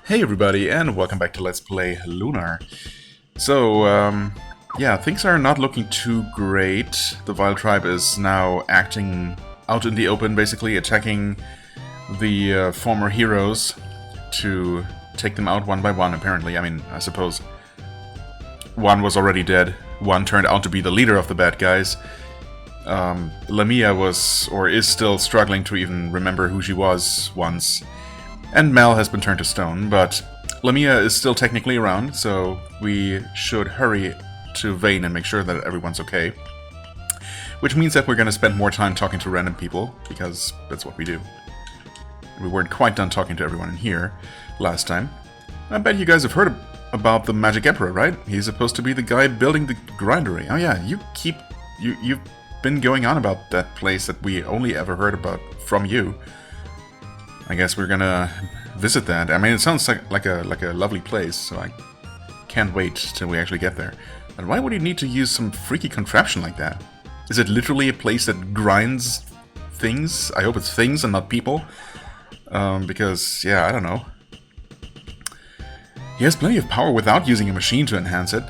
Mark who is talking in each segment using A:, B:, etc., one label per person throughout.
A: Hey everybody, and welcome back to Let's Play Lunar. So, yeah, things are not looking too great. The Vile Tribe is now acting out in the open, basically attacking the former heroes to take them out one by one, apparently. I mean, I suppose one was already dead. One turned out to be the leader of the bad guys. Lamia was, or is still struggling to even remember who she was once. And Mel has been turned to stone, but Lamia is still technically around, so we should hurry to Vane and make sure that everyone's okay. Which means that we're going to spend more time talking to random people, because that's what we do. We weren't quite done talking to everyone in here last time. I bet you guys have heard about the Magic Emperor, right? He's supposed to be the guy building the grindery. Oh yeah, you've been going on about that place that we only ever heard about from you. I guess we're gonna visit that. I mean, it sounds like a lovely place, so I can't wait till we actually get there. But why would you need to use some freaky contraption like that? Is it literally a place that grinds things? I hope it's things and not people. Because, yeah, I don't know. He has plenty of power without using a machine to enhance it.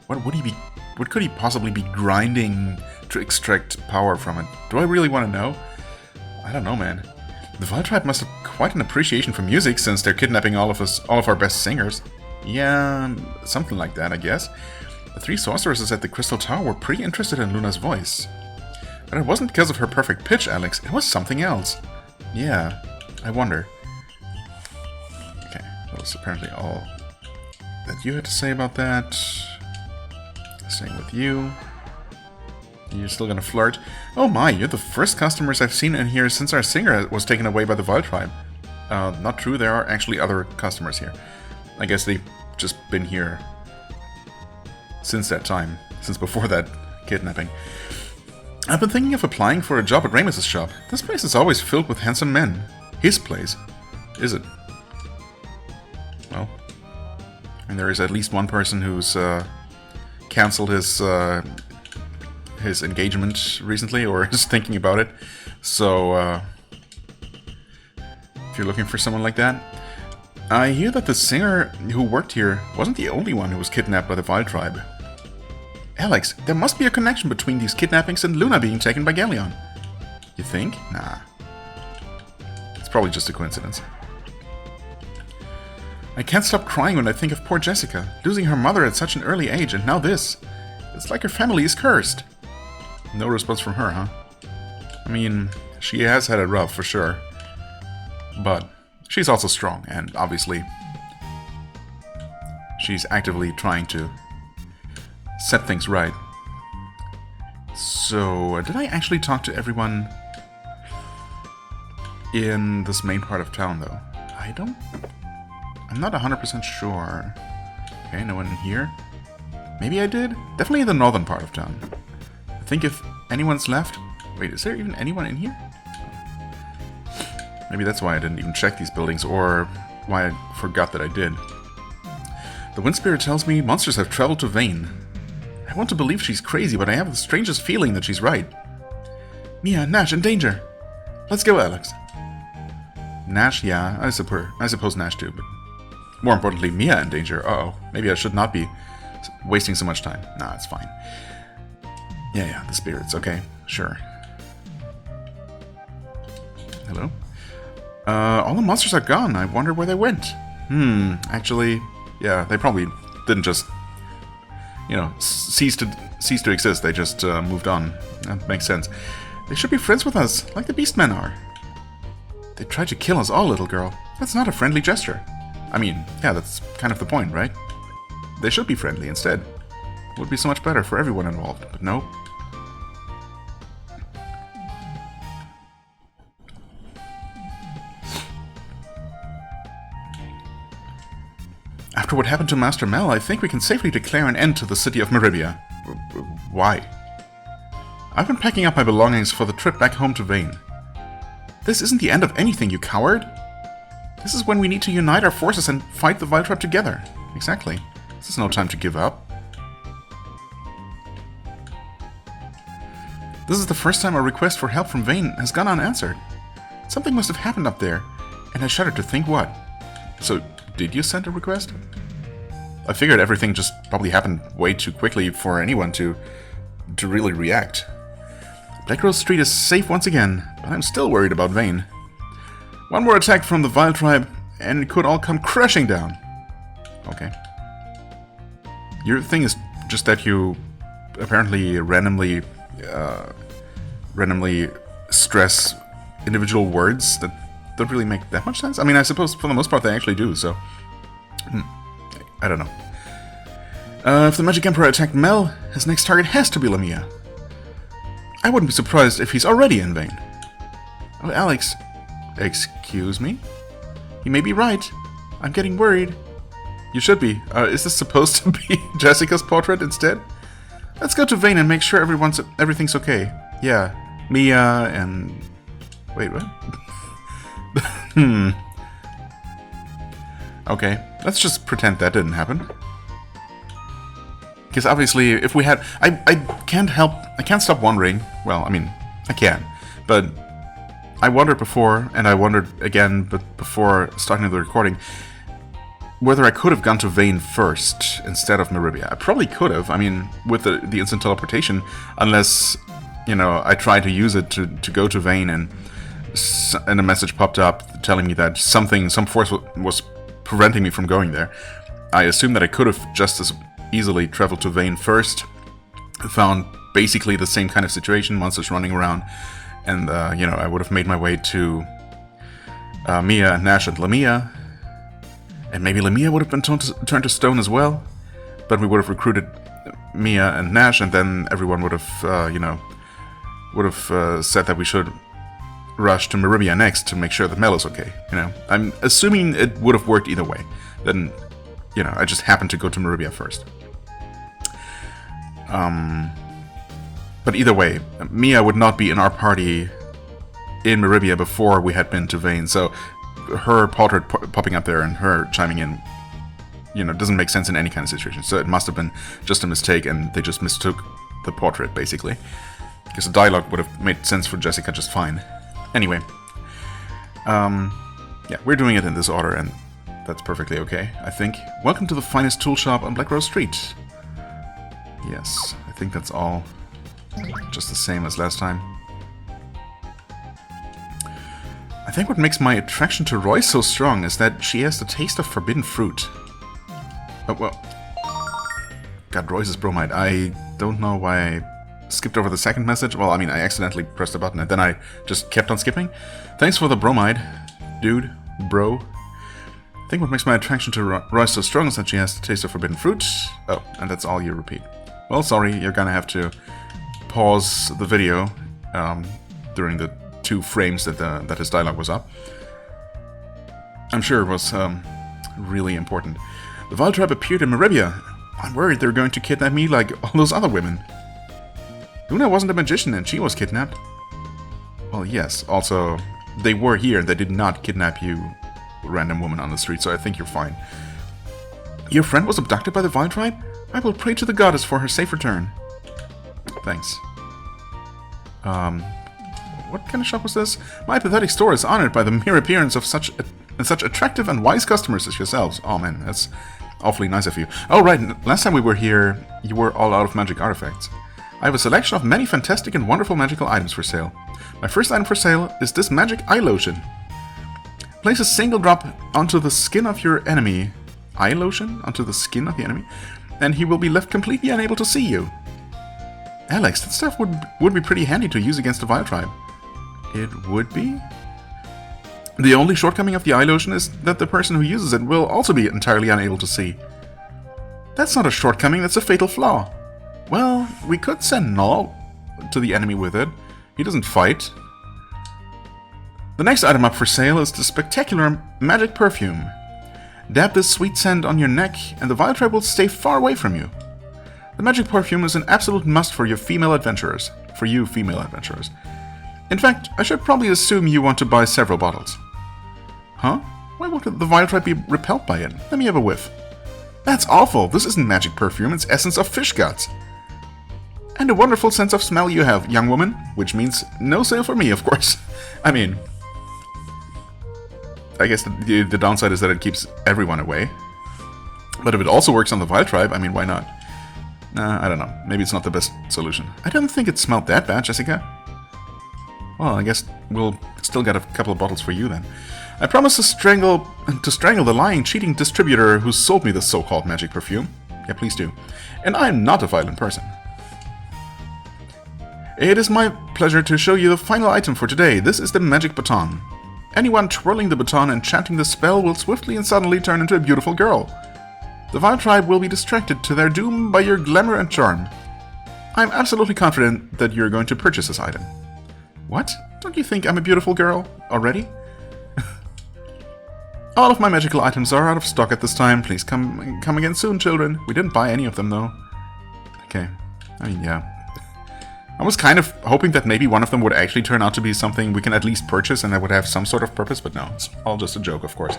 A: What could he possibly be grinding to extract power from it? Do I really want to know? I don't know, man. The Vile Tribe must have quite an appreciation for music, since they're kidnapping all of our best singers. Yeah, something like that, I guess. The three sorceresses at the Crystal Tower were pretty interested in Luna's voice. But it wasn't because of her perfect pitch, Alex. It was something else. Yeah, I wonder. Okay, that was apparently all that you had to say about that. Staying with you. You're still gonna flirt? Oh my, you're the first customers I've seen in here since our singer was taken away by the Vile Tribe. Not true, there are actually other customers here. I guess they've just been here since that time, since before that kidnapping. I've been thinking of applying for a job at Ramus's shop. This place is always filled with handsome men. His place. Is it? Well, and there is at least one person who's cancelled his engagement recently, or is thinking about it. So, if you're looking for someone like that. I hear that the singer who worked here wasn't the only one who was kidnapped by the Vile Tribe. Alex, there must be a connection between these kidnappings and Luna being taken by Ghaleon. You think? Nah. It's probably just a coincidence. I can't stop crying when I think of poor Jessica, losing her mother at such an early age, and now this. It's like her family is cursed. No response from her, huh? I mean, she has had it rough, for sure. But she's also strong, and obviously she's actively trying to set things right. So, did I actually talk to everyone in this main part of town, though? I'm not 100% sure. Okay, no one in here. Maybe I did? Definitely in the northern part of town. I think if anyone's left... Wait, is there even anyone in here? Maybe that's why I didn't even check these buildings, or why I forgot that I did. The Wind Spirit tells me monsters have traveled to Vane. I want to believe she's crazy, but I have the strangest feeling that she's right. Mia, Nash, in danger! Let's go, Alex. Nash, yeah, I suppose Nash too, but more importantly, Mia in danger. Uh-oh, maybe I should not be wasting so much time. Nah, it's fine. Yeah, the spirits, okay, sure. Hello? All the monsters are gone. I wonder where they went. Actually, yeah, they probably didn't just, cease to exist. They just moved on. That makes sense. They should be friends with us, like the Beastmen are. They tried to kill us all, little girl. That's not a friendly gesture. I mean, yeah, that's kind of the point, right? They should be friendly instead. It would be so much better for everyone involved, but no. After what happened to Master Mel, I think we can safely declare an end to the city of Meribia. Why? I've been packing up my belongings for the trip back home to Vane. This isn't the end of anything, you coward! This is when we need to unite our forces and fight the Vile Tribe together. Exactly. This is no time to give up. This is the first time a request for help from Vane has gone unanswered. Something must have happened up there, and I shudder to think what. So, did you send a request? I figured everything just probably happened way too quickly for anyone to really react. Black Rose Street is safe once again, but I'm still worried about Vane. One more attack from the Vile Tribe, and it could all come crashing down. Okay. Your thing is just that you apparently randomly stress individual words that don't really make that much sense. I mean, I suppose for the most part they actually do, so... I don't know. If the Magic Emperor attacked Mel, his next target has to be Lamia. I wouldn't be surprised if he's already in Vane. Oh, Alex. Excuse me? You may be right. I'm getting worried. You should be. Is this supposed to be Jessica's portrait instead? Let's go to Vane and make sure everything's okay. Yeah, Mia and... Wait, what? Okay, let's just pretend that didn't happen. Because obviously, if we had... I can't stop wondering. Well, I mean, I can. But I wondered before, and I wondered again but before starting the recording, whether I could have gone to Vane first instead of Meribia. I probably could have, I mean, with the instant teleportation, unless, you know, I tried to use it to go to Vane and a message popped up telling me that some force was preventing me from going there. I assume that I could have just as easily traveled to Vane first, found basically the same kind of situation, monsters running around, and, you know, I would have made my way to Mia, Nash, and Lamia. And maybe Lamia would have been turned to stone as well, but we would have recruited Mia and Nash, and then everyone would have, you know, said that we should rush to Meribia next to make sure that Mel is okay. You know, I'm assuming it would have worked either way. Then, you know, I just happened to go to Meribia first. But either way, Mia would not be in our party in Meribia before we had been to Vane, so her portrait popping up there and her chiming in, you know, doesn't make sense in any kind of situation. So it must have been just a mistake, and they just mistook the portrait, basically. Because the dialogue would have made sense for Jessica just fine. Anyway. Yeah, we're doing it in this order, and that's perfectly okay, I think. Welcome to the finest tool shop on Black Rose Street. Yes, I think that's all just the same as last time. I think what makes my attraction to Roy so strong is that she has the taste of forbidden fruit. Oh, well. God, Royce's bromide. I don't know why I skipped over the second message. Well, I mean, I accidentally pressed the button and then I just kept on skipping. Thanks for the bromide, dude, bro. I think what makes my attraction to Royce so strong is that she has the taste of forbidden fruit. Oh, and that's all you repeat. Well, sorry, you're gonna have to pause the video during the 2 frames that his dialogue was up. I'm sure it was really important. The Vile Tribe appeared in Meribia. I'm worried they're going to kidnap me like all those other women. Lunar wasn't a magician and she was kidnapped. Well, yes, also, they were here and they did not kidnap you, random woman on the street, so I think you're fine. Your friend was abducted by the Vile Tribe? I will pray to the goddess for her safe return. Thanks. What kind of shop was this? My pathetic store is honored by the mere appearance of such attractive and wise customers as yourselves. Oh man, that's awfully nice of you. Oh right, last time we were here, you were all out of magic artifacts. I have a selection of many fantastic and wonderful magical items for sale. My first item for sale is this magic eye lotion. Place a single drop onto the skin of your enemy. Eye lotion? Onto the skin of the enemy? And he will be left completely unable to see you. Alex, that stuff would be pretty handy to use against the Vile Tribe. It would be? The only shortcoming of the eye lotion is that the person who uses it will also be entirely unable to see. That's not a shortcoming, that's a fatal flaw. Well, we could send Null to the enemy with it. He doesn't fight. The next item up for sale is the spectacular magic perfume. Dab this sweet scent on your neck and the Vile Tribe will stay far away from you. The magic perfume is an absolute must for you female adventurers. In fact, I should probably assume you want to buy several bottles. Huh? Why would the Vile Tribe be repelled by it? Let me have a whiff. That's awful! This isn't magic perfume, it's essence of fish guts. And a wonderful sense of smell you have, young woman, which means no sale for me, of course. I mean, I guess the downside is that it keeps everyone away. But if it also works on the Vile Tribe, I mean, why not? I don't know. Maybe it's not the best solution. I don't think it smelled that bad, Jessica. Well, I guess we'll still get a couple of bottles for you then. I promise to strangle the lying, cheating distributor who sold me this so-called magic perfume. Yeah, please do. And I'm not a violent person. It is my pleasure to show you the final item for today. This is the magic baton. Anyone twirling the baton and chanting the spell will swiftly and suddenly turn into a beautiful girl. The Vile Tribe will be distracted to their doom by your glamour and charm. I'm absolutely confident that you're going to purchase this item. What? Don't you think I'm a beautiful girl already? All of my magical items are out of stock at this time. Please come again soon, children. We didn't buy any of them, though. Okay. I mean, yeah. I was kind of hoping that maybe one of them would actually turn out to be something we can at least purchase and that would have some sort of purpose, but no. It's all just a joke, of course.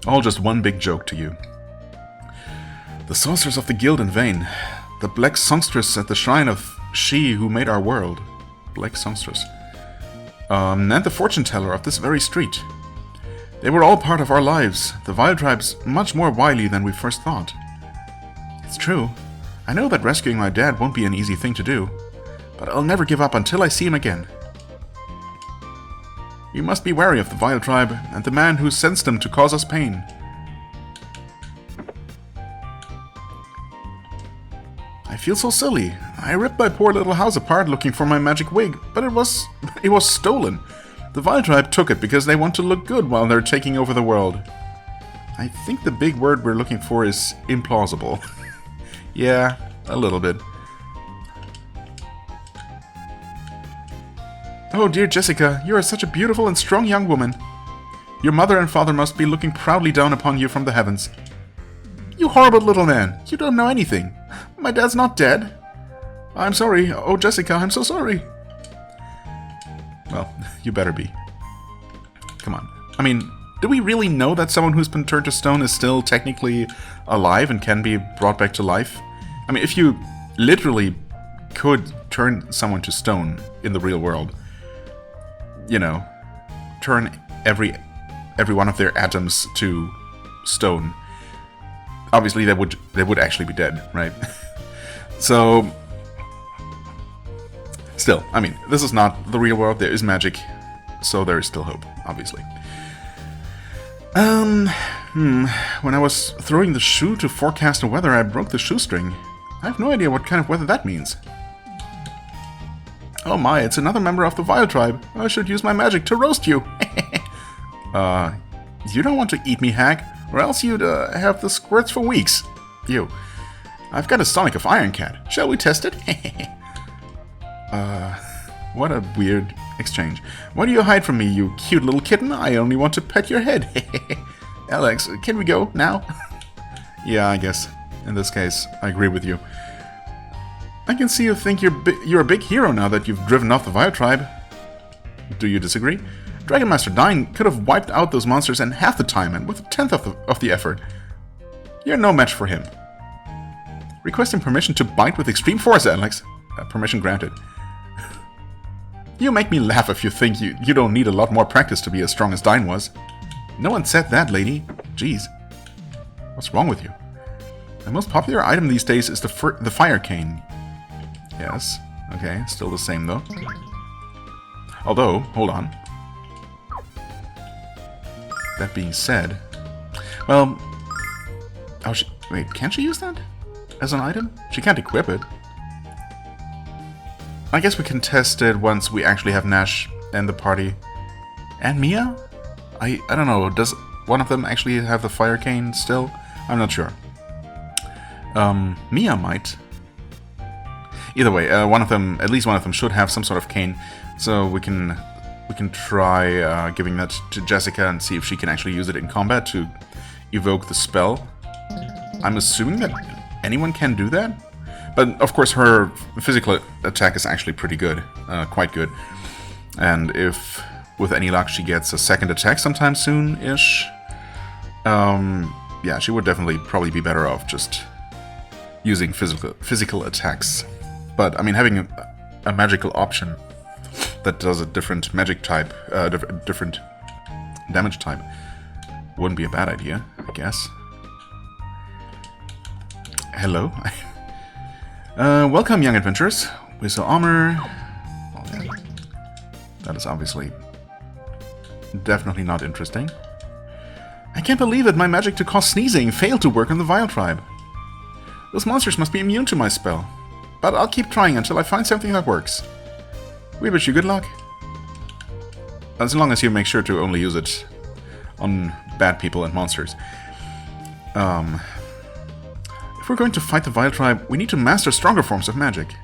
A: All just one big joke to you. The sorcerers of the guild in vain. The black songstress at the shrine of she who made our world. Black songstress. And the fortune teller of this very street. They were all part of our lives. The Vile Tribe's much more wily than we first thought. It's true. I know that rescuing my dad won't be an easy thing to do, but I'll never give up until I see him again. You must be wary of the Vile Tribe and the man who sends them to cause us pain. I feel so silly. I ripped my poor little house apart looking for my magic wig, but it was stolen. The Vile Tribe took it because they want to look good while they're taking over the world. I think the big word we're looking for is implausible. Yeah, a little bit. Oh dear Jessica, you are such a beautiful and strong young woman. Your mother and father must be looking proudly down upon you from the heavens. You horrible little man, you don't know anything. My dad's not dead. I'm sorry. Oh Jessica, I'm so sorry. Well, you better be. Come on. I mean, do we really know that someone who's been turned to stone is still technically alive and can be brought back to life? I mean, if you literally could turn someone to stone in the real world, you know, turn every one of their atoms to stone, obviously they would actually be dead, right? So, still, I mean, this is not the real world. There is magic, so there is still hope, obviously. When I was throwing the shoe to forecast the weather, I broke the shoestring. I have no idea what kind of weather that means. Oh my, it's another member of the Vile Tribe. I should use my magic to roast you. You don't want to eat me, hag, or else you'd have the squirts for weeks. You. I've got a stomach of Iron Cat. Shall we test it? What a weird exchange. Why do you hide from me, you cute little kitten? I only want to pet your head. Alex, can we go now? Yeah, I guess. In this case, I agree with you. I can see you think you're a big hero now that you've driven off the Vile Tribe. Do you disagree? Dragon Master Dine could have wiped out those monsters in half the time and with a tenth of the effort. You're no match for him. Requesting permission to bite with extreme force, Alex. Permission granted. You make me laugh if you think you don't need a lot more practice to be as strong as Dine was. No one said that, lady. Jeez. What's wrong with you? The most popular item these days is the fire cane. Yes. Okay, still the same though. Although, hold on. That being said... Well... Oh, wait, can she use that? As an item? She can't equip it. I guess we can test it once we actually have Nash and the party. And Mia? I don't know, does one of them actually have the fire cane still? I'm not sure. Mia might. Either way, at least one of them should have some sort of cane, so we can try giving that to Jessica and see if she can actually use it in combat to evoke the spell. I'm assuming that anyone can do that, but of course her physical attack is actually pretty good, quite good. And if, with any luck, she gets a second attack sometime soon-ish, yeah, she would definitely probably be better off just using physical attacks. But, I mean, having a magical option that does a different magic type, different damage type, Wouldn't be a bad idea, I guess. Hello. Welcome, young adventurers. We saw armor. Well, yeah. That is obviously definitely not interesting. I can't believe that my magic to cause sneezing failed to work on the Vile Tribe. Those monsters must be immune to my spell. But I'll keep trying until I find something that works. We wish you good luck. As long as you make sure to only use it on bad people and monsters. If we're going to fight the Vile Tribe, we need to master stronger forms of magic.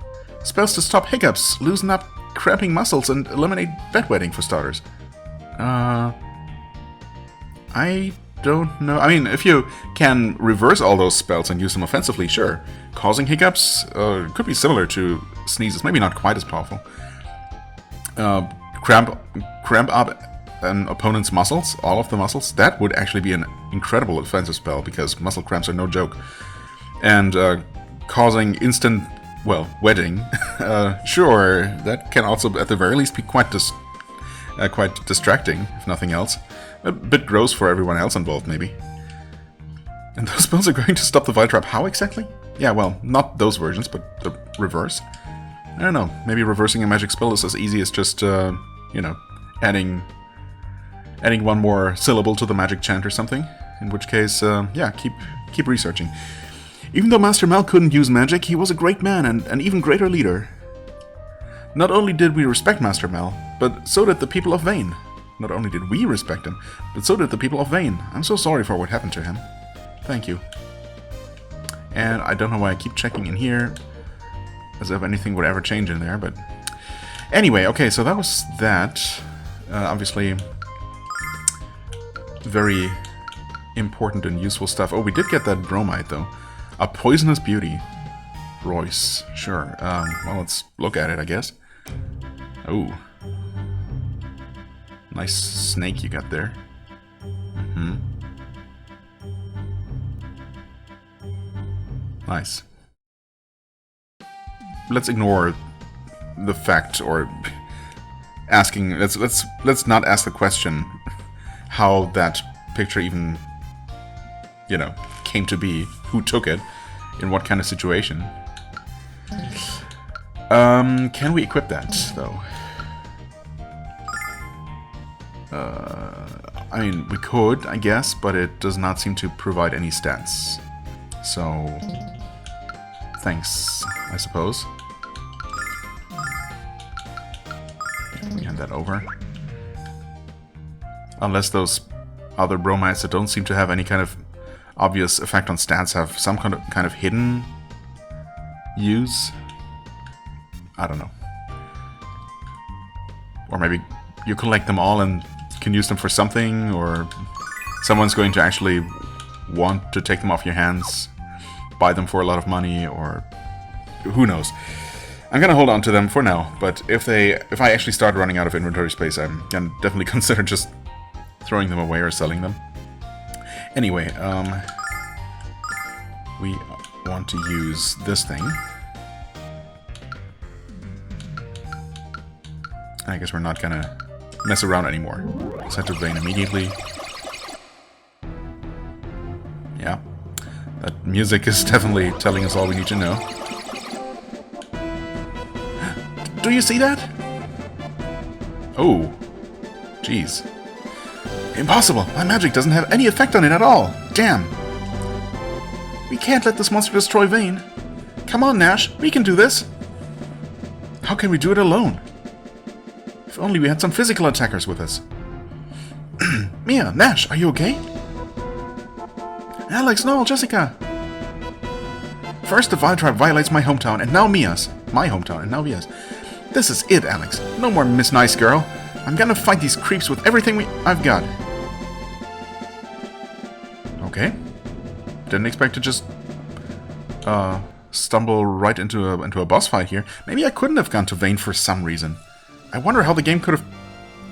A: Spells to stop hiccups, loosen up cramping muscles, and eliminate bedwetting for starters. I don't know. I mean, if you can reverse all those spells and use them offensively, sure. Causing hiccups could be similar to sneezes, maybe not quite as powerful. Cramp up an opponent's muscles, all of the muscles, that would actually be an incredible offensive spell, because muscle cramps are no joke. And causing instant, well, wetting, sure, that can also at the very least be quite distracting, if nothing else. A bit gross for everyone else involved, maybe. And those spells are going to stop the Vile Tribe. How exactly? Yeah, well, not those versions, but the reverse. I don't know, maybe reversing a magic spell is as easy as just, you know, adding one more syllable to the magic chant or something. In which case, yeah, keep researching. Even though Master Mel couldn't use magic, he was a great man and an even greater leader. Not only did we respect Master Mel, but so did the people of Vane. Not only did we respect him, but so did the people of Vane. I'm so sorry for what happened to him. Thank you. And I don't know why I keep checking in here, as if anything would ever change in there, but... Anyway, okay, so that was that. Obviously, very important and useful stuff. Oh, we did get that bromide, though. A poisonous beauty. Royce, sure. Well, let's look at it, I guess. Oh. Nice snake you got there. Mm-hmm. Nice. Let's ignore the fact, or asking. Let's not ask the question how that picture even, you know, came to be. Who took it? In what kind of situation? Can we equip that though? I mean, we could, I guess, but it does not seem to provide any stats. So, thanks, I suppose. We hand that over. Unless those other bromides that don't seem to have any kind of obvious effect on stats have some kind of hidden use. I don't know. Or maybe you collect them all and can use them for something, or someone's going to actually want to take them off your hands, buy them for a lot of money, or who knows. I'm gonna hold on to them for now, but if I actually start running out of inventory space, I'm gonna definitely consider just throwing them away or selling them. Anyway, we want to use this thing. I guess we're not gonna mess around anymore. Set to Vane immediately. Yeah, that music is definitely telling us all we need to know. Do you see that? Oh, jeez. Impossible! My magic doesn't have any effect on it at all! Damn! We can't let this monster destroy Vane. Come on, Nash, we can do this! How can we do it alone? If only we had some physical attackers with us. Mia, Nash, are you okay? Alex, Noel, Jessica! First the Vile Tribe violates my hometown, and now Mia's. My hometown, and now Mia's. This is it, Alex. No more Miss Nice Girl. I'm gonna fight these creeps with everything I've got. Okay. Didn't expect to just stumble right into a boss fight here. Maybe I couldn't have gone to Vane for some reason. I wonder how the game could have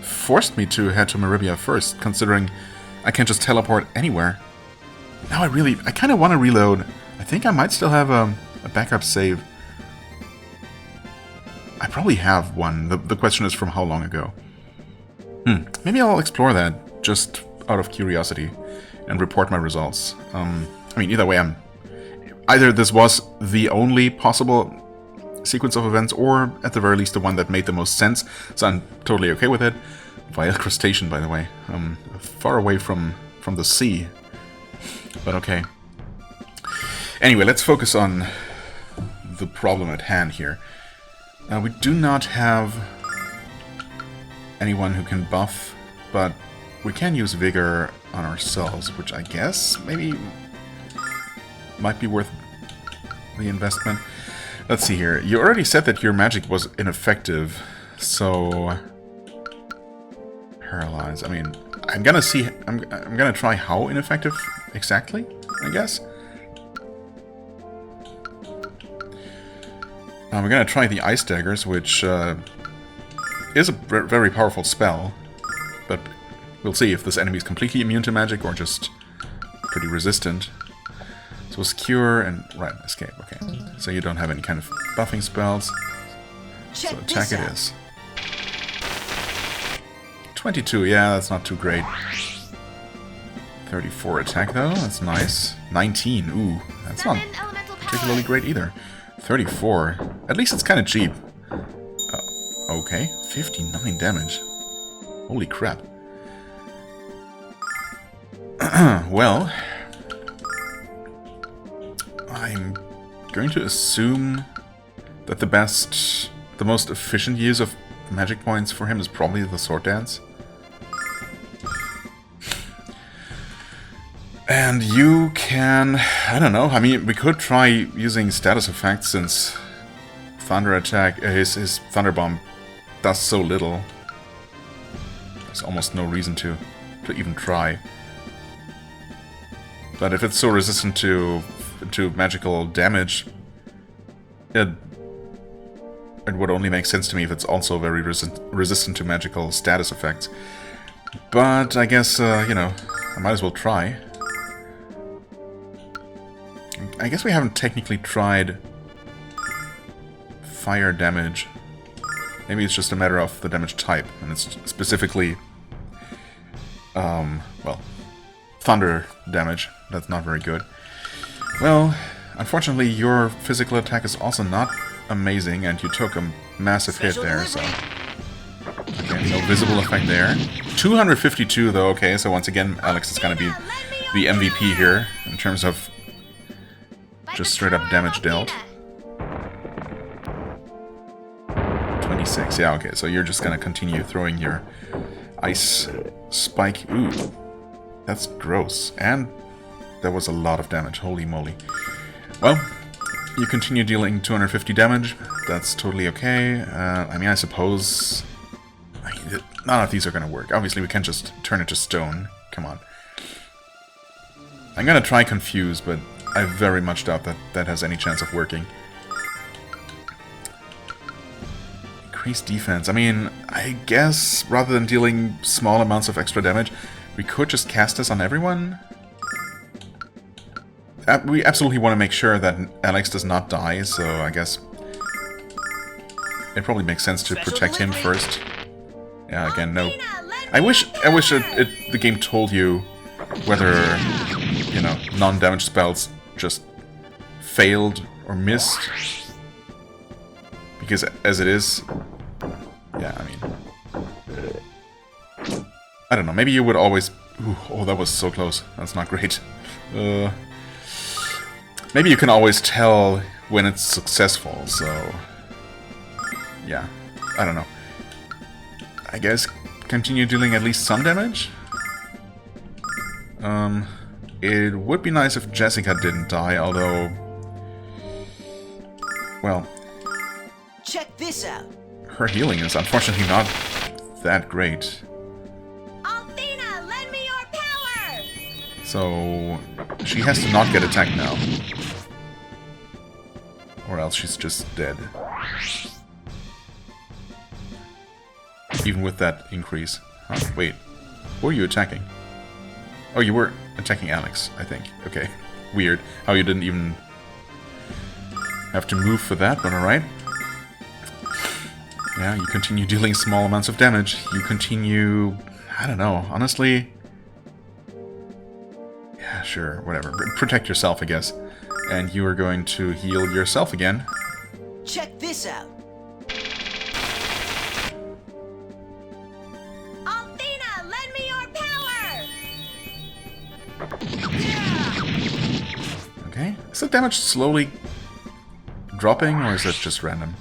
A: forced me to head to Meribia first, considering I can't just teleport anywhere. Now I kind of want to reload. I think I might still have a backup save. I probably have one. The question is from how long ago. Maybe I'll explore that, just out of curiosity. and report my results. I mean, either way, either this was the only possible sequence of events, or at the very least the one that made the most sense, so I'm totally okay with it. Vile crustacean, by the way. Far away from the sea. But okay. Anyway, let's focus on the problem at hand here. We do not have anyone who can buff, but we can use Vigor on ourselves, which I guess maybe might be worth the investment. Let's see here. You already said that your magic was ineffective, so paralyze. I mean, I'm gonna see. I'm gonna try how ineffective exactly, I guess. We're gonna try the Ice Daggers, which is a very powerful spell, but we'll see if this enemy is completely immune to magic or just pretty resistant. So it's Cure and right, Escape. Okay, so you don't have any kind of buffing spells. So attack it is. 22, yeah, that's not too great. 34 attack though, that's nice. 19, ooh, that's not particularly great either. 34, at least it's kind of cheap. Okay, 59 damage. Holy crap. Well, I'm going to assume that the most efficient use of magic points for him is probably the Sword Dance. And you can, I don't know, I mean, we could try using status effects since Thunder Attack, his Thunder Bomb does so little. There's almost no reason to even try. But if it's so resistant to magical damage, it would only make sense to me if it's also very resistant to magical status effects. But I guess, you know, I might as well try. I guess we haven't technically tried fire damage. Maybe it's just a matter of the damage type, and it's specifically, well, thunder damage. That's not very good. Well, unfortunately, your physical attack is also not amazing, and you took a massive hit there, so... Okay, no visible effect there. 252, though, okay, so once again, Alex is going to be the MVP here, in terms of just straight up damage dealt. 26, yeah, okay, so you're just going to continue throwing your ice spike. Ooh, that's gross, and that was a lot of damage, holy moly. Well, you continue dealing 250 damage, that's totally okay. I mean, I suppose... none of these are going to work. Obviously, we can't just turn it to stone. Come on. I'm going to try Confuse, but I very much doubt that that has any chance of working. Increased defense. I mean, I guess rather than dealing small amounts of extra damage, we could just cast this on everyone. We absolutely want to make sure that Alex does not die, so I guess it probably makes sense to protect him first. Yeah, again, no. I wish the game told you whether, you know, non-damage spells just failed or missed. Because as it is, yeah, I mean, I don't know, maybe you would always... Ooh, oh, that was so close. That's not great. Maybe you can always tell when it's successful, so... Yeah, I don't know. I guess continue dealing at least some damage? It would be nice if Jessica didn't die, although... Well...
B: Check this out!
A: Her healing is unfortunately not that great.
B: Althena, lend me your power!
A: So... she has to not get attacked now. Or else she's just dead. Even with that increase. Huh, wait. Who are you attacking? Oh, you were attacking Alex, I think. Okay. Weird. How you didn't even have to move for that, but alright. Yeah, you continue dealing small amounts of damage. You continue... I don't know. Honestly... Yeah, sure, whatever. Protect yourself, I guess. And you are going to heal yourself again.
C: Check this out.
B: Althena, lend me your power!
A: Okay. Is the damage slowly dropping, or is it just random?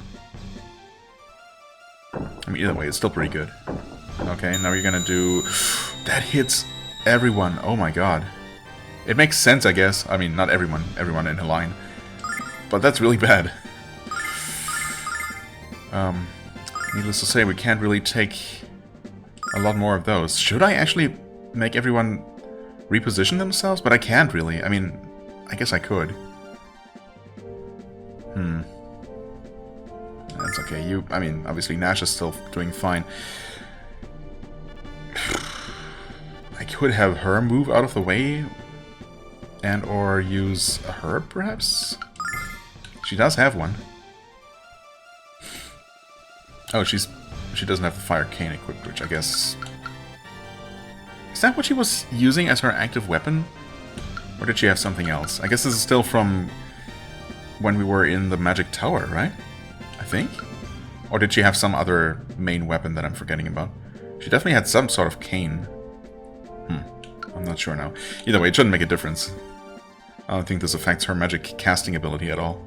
A: I mean, either way, it's still pretty good. Okay, now you're gonna do... That hits everyone. Oh my god. It makes sense, I guess. I mean, not everyone in a line. But that's really bad. Needless to say, we can't really take a lot more of those. Should I actually make everyone reposition themselves? But I can't really. I mean, I guess I could. That's okay. I mean, obviously Nash is still doing fine. I could have her move out of the way and or use a herb, perhaps? She does have one. Oh, she doesn't have the fire cane equipped, which I guess... Is that what she was using as her active weapon? Or did she have something else? I guess this is still from when we were in the magic tower, right? I think? Or did she have some other main weapon that I'm forgetting about? She definitely had some sort of cane. I'm not sure now. Either way, it shouldn't make a difference. I don't think this affects her magic casting ability at all.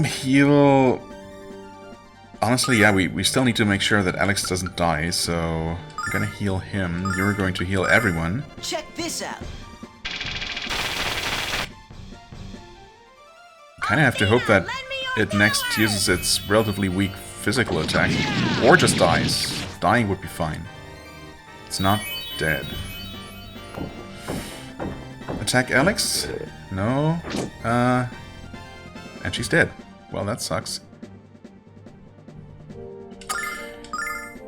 A: Heal... Honestly, yeah, we still need to make sure that Alex doesn't die, so... I'm gonna heal him. You're going to heal everyone.
C: Check this out.
A: Kinda have to hope that it next uses its relatively weak physical attack. Or just dies. Dying would be fine. It's not dead. Attack Alex? No. And she's dead. Well, that sucks.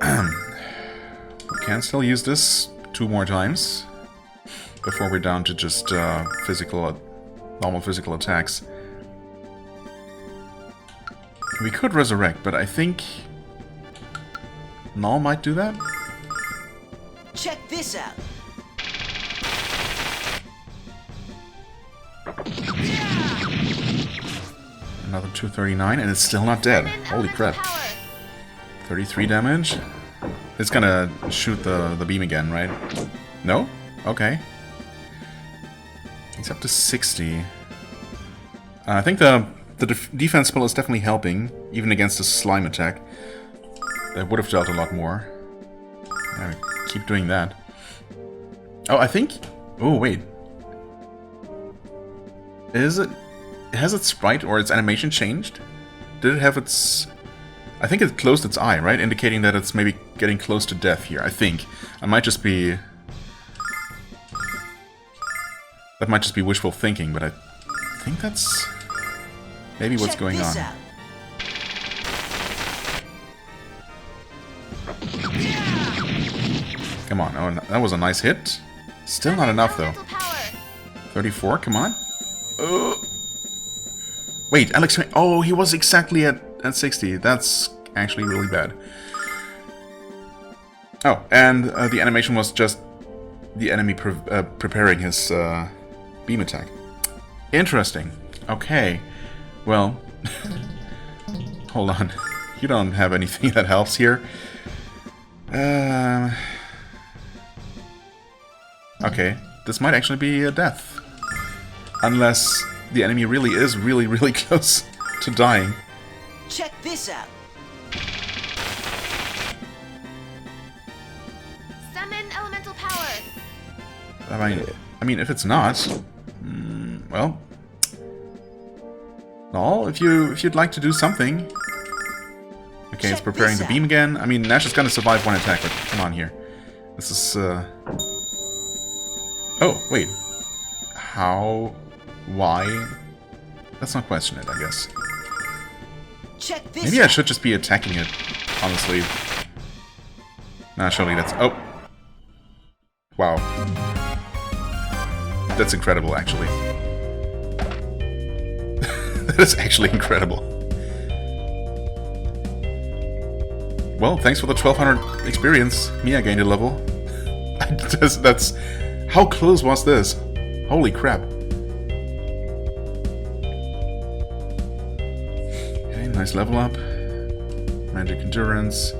A: We can still use this 2 more times before we're down to just normal physical attacks. We could resurrect, but I think Null might do that.
C: Check this out.
A: Another 239, and it's still not dead. Holy crap. 33 damage. It's gonna shoot the beam again, right? No? Okay. It's up to 60. I think the defense spell is definitely helping, even against a slime attack. That would have dealt a lot more. Yeah, keep doing that. Oh, I think... Oh, wait. Is it... Has its sprite or its animation changed? Did it have its... I think it closed its eye, right? Indicating that it's maybe getting close to death here, I think. I might just be... That might just be wishful thinking, but I think that's... maybe what's going on.
C: Out.
A: Come on, oh, that was a nice hit. Still not enough, though. 34, come on. Wait, Alex... Oh, he was exactly at 60. That's actually really bad. Oh, and the animation was just the enemy preparing his beam attack. Interesting. Okay. Well... Hold on. You don't have anything that helps here. Okay. This might actually be a death. Unless the enemy really is really close to dying.
C: Check this out.
B: Summon elemental power.
A: I mean, if it's not, well, no. If you'd like to do something, okay, it's preparing the beam again. I mean, Nash is gonna survive one attack, but come on here. This is Oh wait, how? Why? Let's not question it, I guess.
C: Check this
A: Maybe I should just be attacking it, honestly. Nah, surely that's... Oh! Wow. That's incredible, actually. That is actually incredible. Well, thanks for the 1200 experience. Mia gained a level. How close was this? Holy crap. Okay, nice level up. Magic endurance.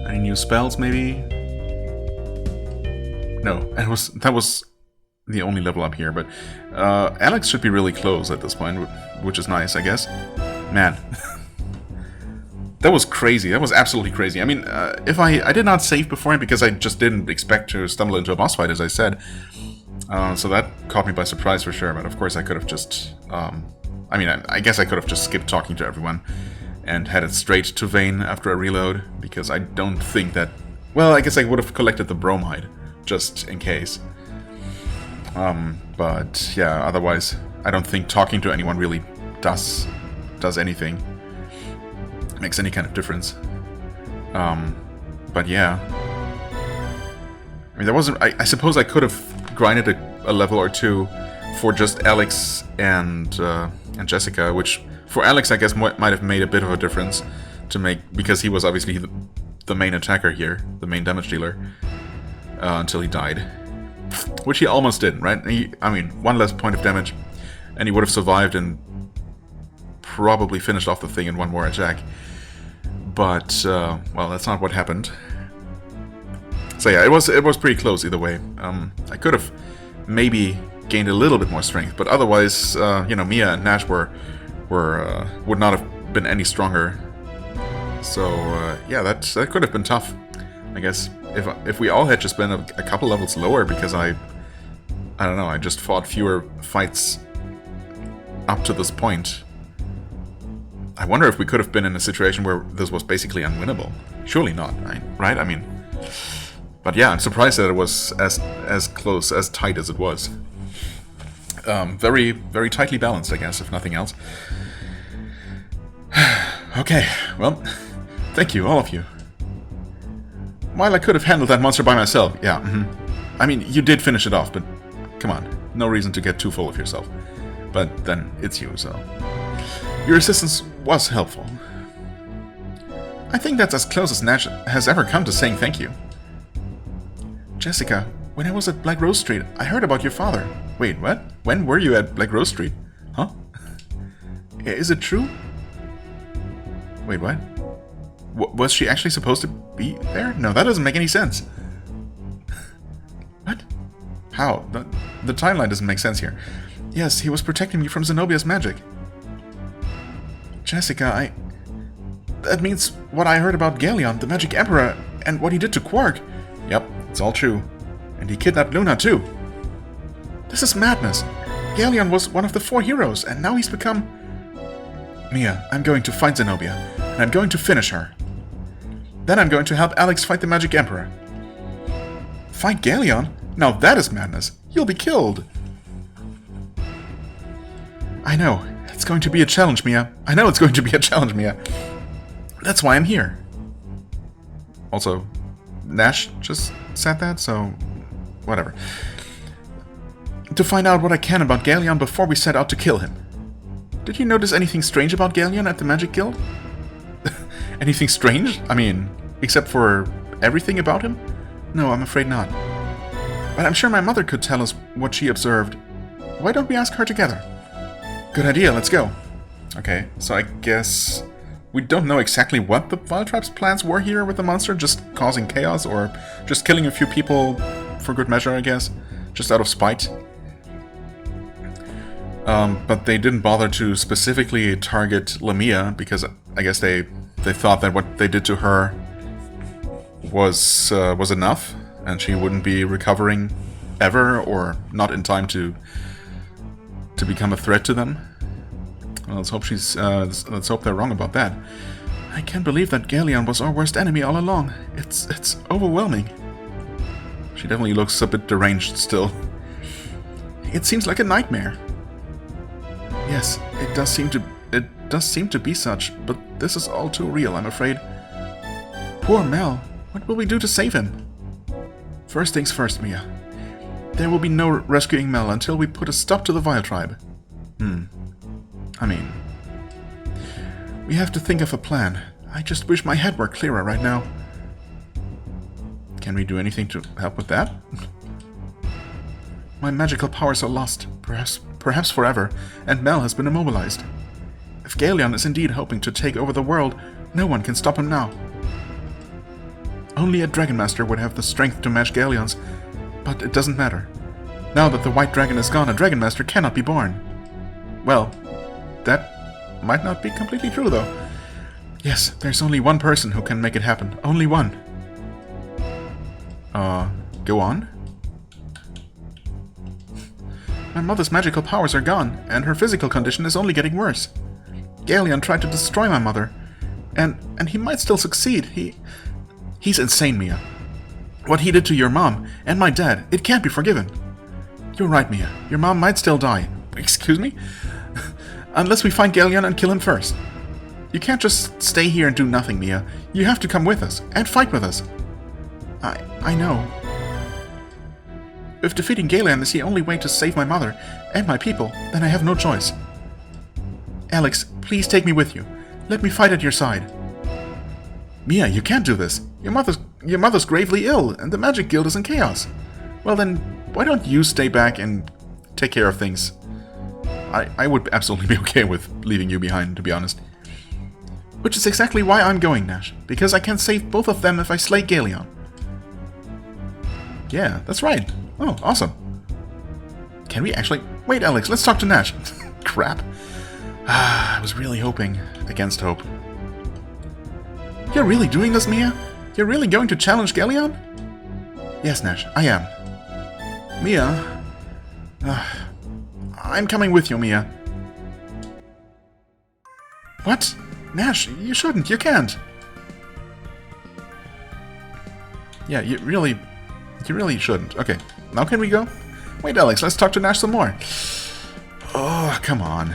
A: Any new spells, maybe? No, that was the only level up here, but Alex should be really close at this point, which is nice, I guess. Man. That was crazy. That was absolutely crazy. I mean, if I did not save beforehand because I just didn't expect to stumble into a boss fight, as I said. So that caught me by surprise for sure, but of course I could have just... I mean, I guess I could have just skipped talking to everyone and headed straight to Vane after a reload, because I don't think that... Well, I guess I would have collected the bromide, just in case. But yeah, otherwise, I don't think talking to anyone really does anything. Makes any kind of difference. But yeah. I mean, there wasn't... I suppose I could have grinded a level or two for just Alex and Jessica, which for Alex I guess might have made a bit of a difference to make, because he was obviously the main attacker here, the main damage dealer, until he died. Which he almost did, right? I mean, one less point of damage, and he would have survived and probably finished off the thing in one more attack. But, well, that's not what happened. So yeah, it was pretty close either way. I could have maybe gained a little bit more strength, but otherwise, you know, Mia and Nash would not have been any stronger. So yeah, that could have been tough, I guess. If we all had just been a couple levels lower, because I don't know, I just fought fewer fights up to this point. I wonder if we could have been in a situation where this was basically unwinnable. Surely not, right? I mean, but yeah, I'm surprised that it was as close, as tight as it was. Very, very tightly balanced, I guess, if nothing else. Okay, well, thank you, all of you. While I could have handled that monster by myself, yeah, I mean, you did finish it off, but come on, no reason to get too full of yourself. But then, it's you, so... Your assistance was helpful. I think that's as close as Nash has ever come to saying thank you. Jessica, when I was at Black Rose Street, I heard about your father. Wait, what? When were you at Black Rose Street? Huh? Is it true? Wait, what? Was she actually supposed to be there? No, that doesn't make any sense. What? How? The timeline doesn't make sense here. Yes, he was protecting me from Xenobia's magic. Jessica, that means what I heard about Ghaleon, the Magic Emperor, and what he did to Quark. Yep, it's all true. And he kidnapped Lunar, too. This is madness. Ghaleon was one of the 4 heroes, and now he's become... Mia, I'm going to fight Xenobia, and I'm going to finish her. Then I'm going to help Alex fight the Magic Emperor. Fight Ghaleon? Now that is madness. You'll be killed. I know. It's going to be a challenge, Mia. I know it's going to be a challenge, Mia. That's why I'm here. Also, Nash just said that, so... whatever. To find out what I can about Ghaleon before we set out to kill him. Did you notice anything strange about Ghaleon at the Magic Guild? Anything strange? I mean, except for everything about him? No, I'm afraid not. But I'm sure my mother could tell us what she observed. Why don't we ask her together? Good idea, let's go. Okay, so I guess we don't know exactly what the Vile Tribe's plans were here with the monster, just causing chaos, or just killing a few people for good measure, I guess, just out of spite. But they didn't bother to specifically target Lamia, because I guess they thought that what they did to her was enough, and she wouldn't be recovering ever, or not in time to become a threat to them. Well, let's hope they're wrong about that. I can't believe that Ghaleon was our worst enemy all along. It's overwhelming. She definitely looks a bit deranged still. It seems like a nightmare. Yes, it does seem to be such, but this is all too real, I'm afraid. Poor Mel. What will we do to save him? First things first, Mia. There will be no rescuing Mel until we put a stop to the Vile Tribe. I mean... we have to think of a plan. I just wish my head were clearer right now. Can we do anything to help with that? My magical powers are lost, perhaps forever, and Mel has been immobilized. If Ghaleon is indeed hoping to take over the world, no one can stop him now. Only a Dragon Master would have the strength to match Ghaleon's, but it doesn't matter. Now that the White Dragon is gone, a Dragon Master cannot be born. Well, that might not be completely true, though. Yes, there's only one person who can make it happen. Only one. Go on? My mother's magical powers are gone, and her physical condition is only getting worse. Ghaleon tried to destroy my mother, and he might still succeed. He's insane, Mia. What he did to your mom and my dad, it can't be forgiven. You're right, Mia. Your mom might still die. Excuse me? Unless we find Ghaleon and kill him first. You can't just stay here and do nothing, Mia. You have to come with us, and fight with us. I know. If defeating Ghaleon is the only way to save my mother and my people, then I have no choice. Alex, please take me with you. Let me fight at your side. Mia, you can't do this. Your mother's gravely ill, and the Magic Guild is in chaos. Well then, why don't you stay back and take care of things? I would absolutely be okay with leaving you behind, to be honest. Which is exactly why I'm going, Nash. Because I can save both of them if I slay Ghaleon. Yeah, that's right. Oh, awesome. Can we actually... Wait, Alex, let's talk to Nash. Crap. I was really hoping against hope. You're really doing this, Mia? You're really going to challenge Ghaleon? Yes, Nash, I am. Mia... I'm coming with you, Mia. What? Nash, you shouldn't, you can't. Yeah, you really shouldn't. Okay, now can we go? Wait, Alex, let's talk to Nash some more. Oh, come on.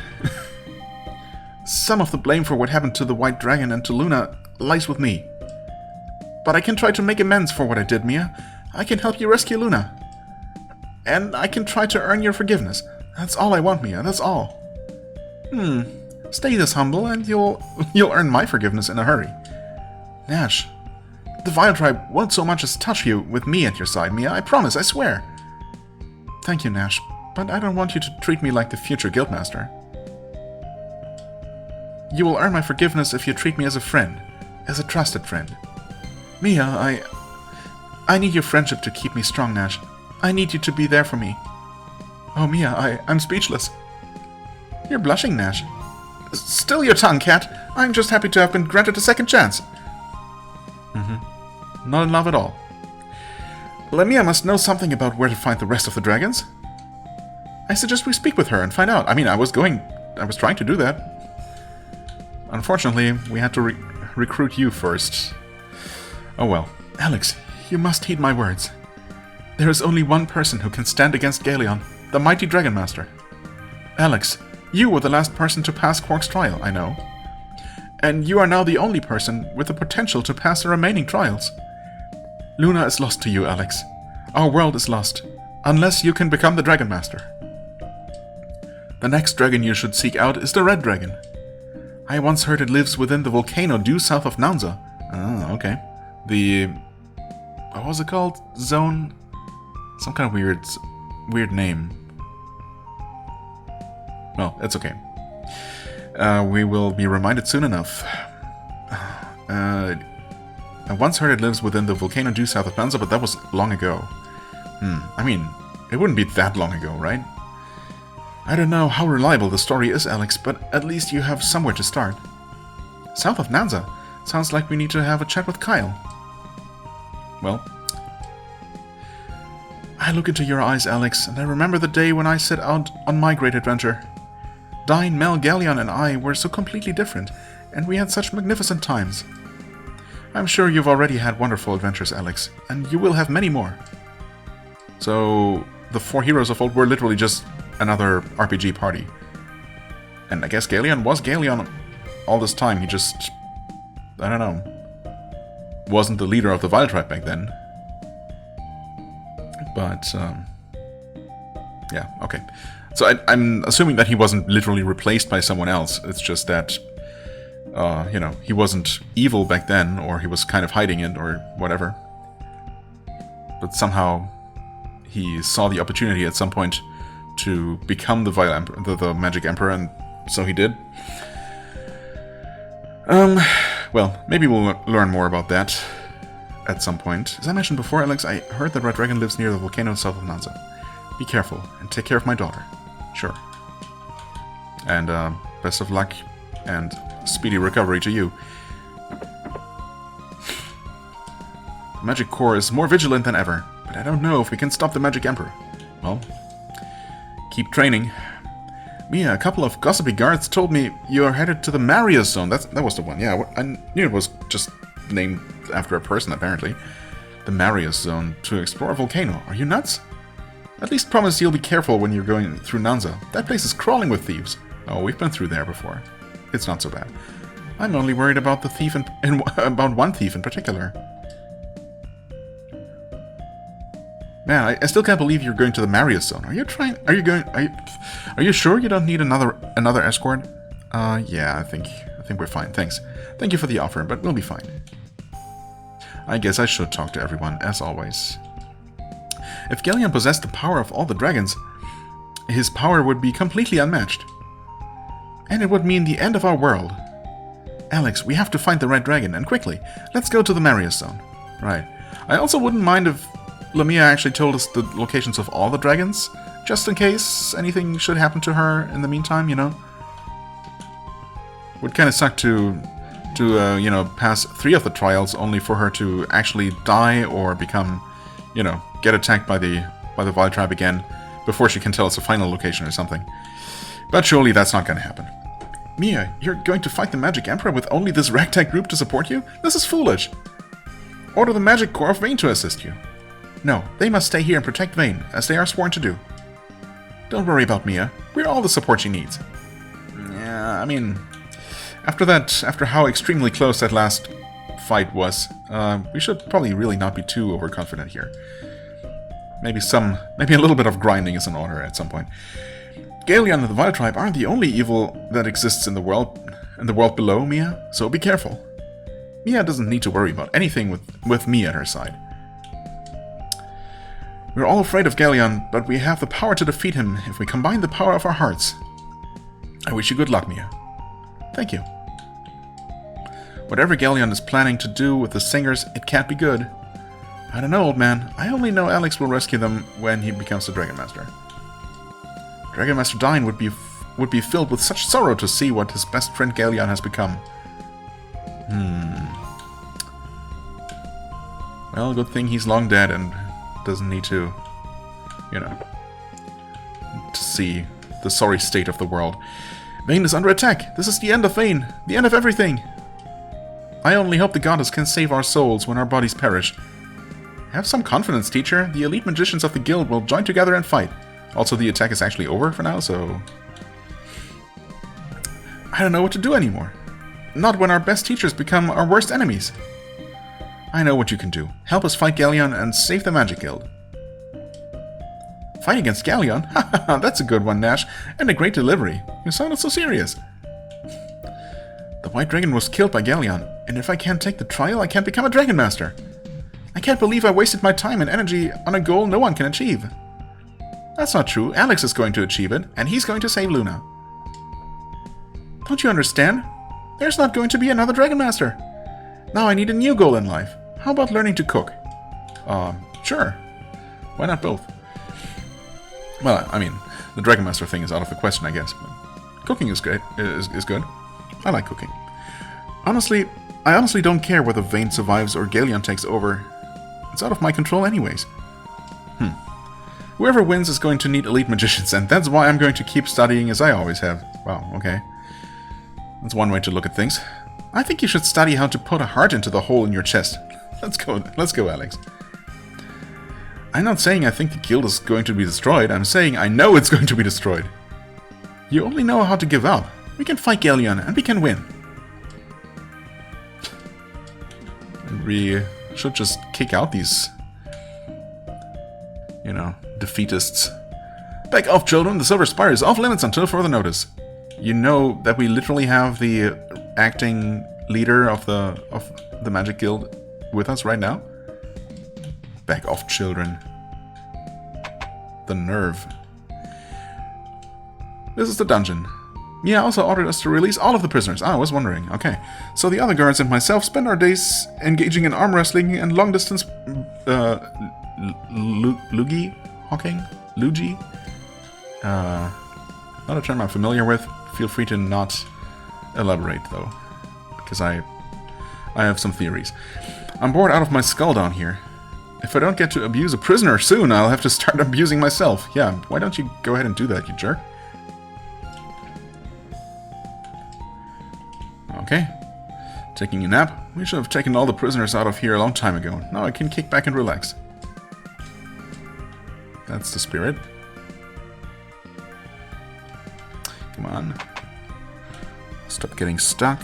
A: Some of the blame for what happened to the White Dragon and to Luna lies with me. But I can try to make amends for what I did, Mia. I can help you rescue Luna. And I can try to earn your forgiveness. That's all I want, Mia, that's all. Stay this humble and you'll earn my forgiveness in a hurry. Nash, the Vile Tribe won't so much as touch you with me at your side, Mia. I promise, I swear. Thank you, Nash, but I don't want you to treat me like the future Guildmaster. You will earn my forgiveness if you treat me as a friend, as a trusted friend. Mia, I need your friendship to keep me strong, Nash. I need you to be there for me. Oh, Mia, I'm speechless. You're blushing, Nash. Still your tongue, cat. I'm just happy to have been granted a second chance. Not in love at all. Lemia must know something about where to find the rest of the dragons. I suggest we speak with her and find out. I mean, I was trying to do that. Unfortunately, we had to recruit you first. Oh well. Alex, you must heed my words. There is only one person who can stand against Ghaleon, the mighty Dragon Master. Alex, you were the last person to pass Quark's trial, I know. And you are now the only person with the potential to pass the remaining trials. Luna is lost to you, Alex. Our world is lost, unless you can become the Dragon Master. The next dragon you should seek out is the Red Dragon. I once heard it lives within the volcano due south of Nanza. Oh, okay. What was it called? Zone? Some kind of weird name. Well, it's okay. We will be reminded soon enough. I once heard it lives within the volcano due south of Nanza, but that was long ago. I mean, it wouldn't be that long ago, right? I don't know how reliable the story is, Alex, but at least you have somewhere to start. South of Nanza? Sounds like we need to have a chat with Kyle. Well, I look into your eyes, Alex, and I remember the day when I set out on my great adventure. Dine, Mel, Ghaleon, and I were so completely different, and we had such magnificent times. I'm sure you've already had wonderful adventures, Alex, and you will have many more. So, the four heroes of old were literally just another RPG party. And I guess Ghaleon was Ghaleon all this time, he just, I don't know, wasn't the leader of the Vile Tribe back then. But, yeah, okay. So I'm assuming that he wasn't literally replaced by someone else, it's just that, you know, he wasn't evil back then, or he was kind of hiding it, or whatever. But somehow, he saw the opportunity at some point to become the the Magic Emperor, and so he did. Well, maybe we'll learn more about that at some point. As I mentioned before, Alex, I heard that Red Dragon lives near the volcano south of Nanza. Be careful, and take care of my daughter. Sure. And, best of luck, and speedy recovery to you. The Magic Corps is more vigilant than ever, but I don't know if we can stop the Magic Emperor. Well, keep training. Mia, a couple of gossipy guards told me you're headed to the Mario Zone. That was the one, yeah. I knew it was just named after a person, apparently. The Mario Zone, to explore a volcano. Are you nuts? At least promise you'll be careful when you're going through Nanza. That place is crawling with thieves. Oh, we've been through there before. It's not so bad. I'm only worried about the thief and about one thief in particular. Man, I still can't believe you're going to the Mario Zone. Are you sure you don't need another escort? Yeah, I think we're fine. Thanks. Thank you for the offer, but we'll be fine. I guess I should talk to everyone, as always. If Ghaleon possessed the power of all the dragons, his power would be completely unmatched. And it would mean the end of our world. Alex, we have to find the Red Dragon, and quickly. Let's go to the Mario Zone. Right. I also wouldn't mind if Lamia actually told us the locations of all the dragons, just in case anything should happen to her in the meantime, you know? Would kind of suck to you know, pass 3 of the trials only for her to actually die or become, you know, get attacked by the Wild Tribe again before she can tell us a final location or something. But surely that's not going to happen. Mia, you're going to fight the Magic Emperor with only this ragtag group to support you? This is foolish. Order the Magic Corps of Vayne to assist you. No, they must stay here and protect Vayne, as they are sworn to do. Don't worry about Mia. We're all the support she needs. Yeah, I mean, after how extremely close that last fight was, we should probably really not be too overconfident here. Maybe a little bit of grinding is in order at some point. Ghaleon and the Wild Tribe aren't the only evil that exists in the world below, Mia, so be careful. Mia doesn't need to worry about anything with me at her side. We're all afraid of Ghaleon, but we have the power to defeat him if we combine the power of our hearts. I wish you good luck, Mia. Thank you. Whatever Ghaleon is planning to do with the singers, it can't be good. I don't know, old man. I only know Alex will rescue them when he becomes the Dragon Master. Dragon Master Dine would be filled with such sorrow to see what his best friend Ghaleon has become. Well, good thing he's long dead and doesn't need to, you know, to see the sorry state of the world. Vayne is under attack. This is the end of Vayne. The end of everything. I only hope the goddess can save our souls when our bodies perish. Have some confidence, teacher. The elite magicians of the guild will join together and fight. Also, the attack is actually over for now, so I don't know what to do anymore. Not when our best teachers become our worst enemies. I know what you can do. Help us fight Ghaleon and save the Magic Guild. Fight against Ghaleon? Haha, that's a good one, Nash. And a great delivery. You sounded so serious. The White Dragon was killed by Ghaleon, and if I can't take the trial, I can't become a Dragon Master. I can't believe I wasted my time and energy on a goal no one can achieve. That's not true. Alex is going to achieve it, and he's going to save Luna. Don't you understand? There's not going to be another Dragon Master. Now I need a new goal in life. How about learning to cook? Sure. Why not both? Well, I mean, the Dragon Master thing is out of the question, I guess. But cooking is great. Is good. I like cooking. I honestly don't care whether Vayne survives or Ghaleon takes over. It's out of my control anyways. Whoever wins is going to need elite magicians, and that's why I'm going to keep studying as I always have. Wow, okay. That's one way to look at things. I think you should study how to put a heart into the hole in your chest. Let's go, Alex. I'm not saying I think the guild is going to be destroyed. I'm saying I know it's going to be destroyed. You only know how to give up. We can fight Ghaleon, and we can win. And we should just kick out these, you know, defeatists. Back off, children. The Silver Spire is off limits until further notice. You know that we literally have the acting leader of the Magic Guild with us right now? Back off, children. The nerve. This is the dungeon. Mia also ordered us to release all of the prisoners. Ah, I was wondering. Okay. So the other guards and myself spend our days engaging in arm wrestling and long-distance... Lugi? Hawking? Lugi? Not a term I'm familiar with. Feel free to not elaborate, though. Because I have some theories. I'm bored out of my skull down here. If I don't get to abuse a prisoner soon, I'll have to start abusing myself. Yeah, why don't you go ahead and do that, you jerk? Okay. Taking a nap. We should have taken all the prisoners out of here a long time ago. Now I can kick back and relax. That's the spirit. Come on. Stop getting stuck.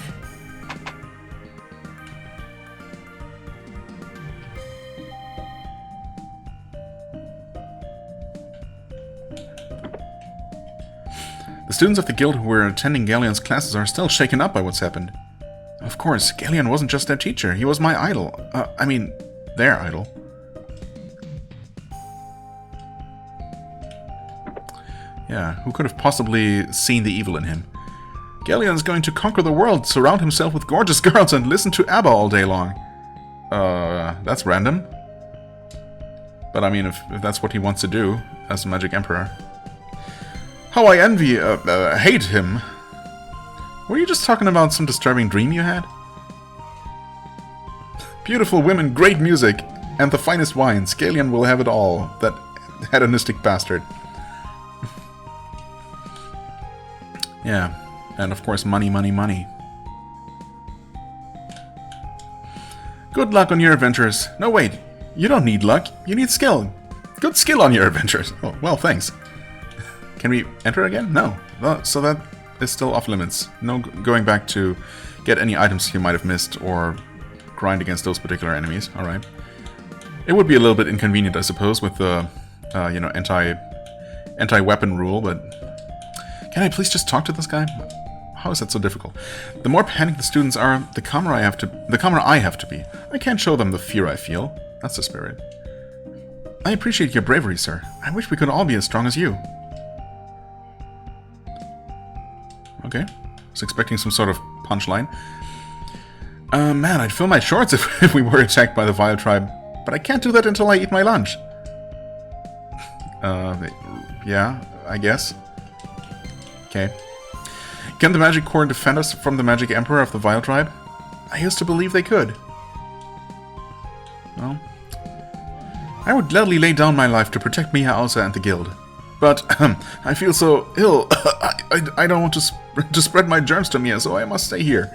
A: The students of the guild who were attending Ghaleon's classes are still shaken up by what's happened. Of course, Ghaleon wasn't just their teacher, he was my idol. I mean, their idol. Yeah, who could have possibly seen the evil in him? Ghaleon's going to conquer the world, surround himself with gorgeous girls, and listen to ABBA all day long. That's random. But I mean, if that's what he wants to do as a Magic Emperor. How I envy, hate him. Were you just talking about some disturbing dream you had? Beautiful women, great music, and the finest wines. Ghaleon will have it all, that hedonistic bastard. Yeah, and of course money, money, money. Good luck on your adventures. No, wait, you don't need luck, you need skill. Good skill on your adventures. Oh, well, thanks. Can we enter again? No. Well, so that is still off limits. No going back to get any items you might have missed or grind against those particular enemies. Alright. It would be a little bit inconvenient, I suppose, with the, you know, anti-weapon rule, but... Can I please just talk to this guy? How is that so difficult? The more panicked the students are, the calmer I have to be. I can't show them the fear I feel. That's the spirit. I appreciate your bravery, sir. I wish we could all be as strong as you. Okay. Was expecting some sort of punchline. Man, I'd fill my shorts if we were attacked by the Vile Tribe. But I can't do that until I eat my lunch. Yeah, I guess. Okay. Can the Magic Corps defend us from the Magic Emperor of the Vile Tribe? I used to believe they could. Well, I would gladly lay down my life to protect Mia, Elsa, and the guild. But I feel so ill. I don't want to spread my germs to Mia, so I must stay here.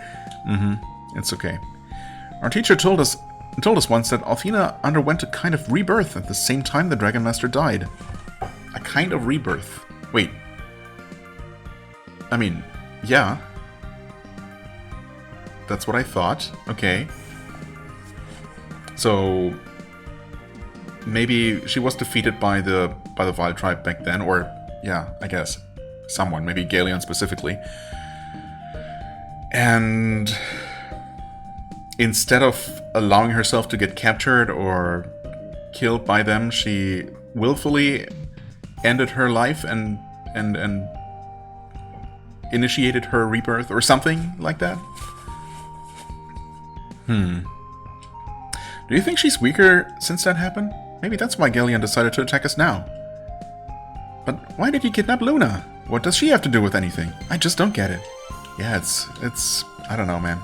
A: It's okay. Our teacher told us once that Althena underwent a kind of rebirth at the same time the Dragon Master died. A kind of rebirth. Wait. I mean, yeah. That's what I thought. Okay. So maybe she was defeated by the Vile Tribe back then, or yeah, I guess someone, maybe Ghaleon specifically. And instead of allowing herself to get captured or killed by them, she willfully ended her life and initiated her rebirth or something like that. Do you think she's weaker since that happened? Maybe that's why Ghaleon decided to attack us now. But why did he kidnap Luna? What does she have to do with anything? I just don't get it. Yeah, it's I don't know, man.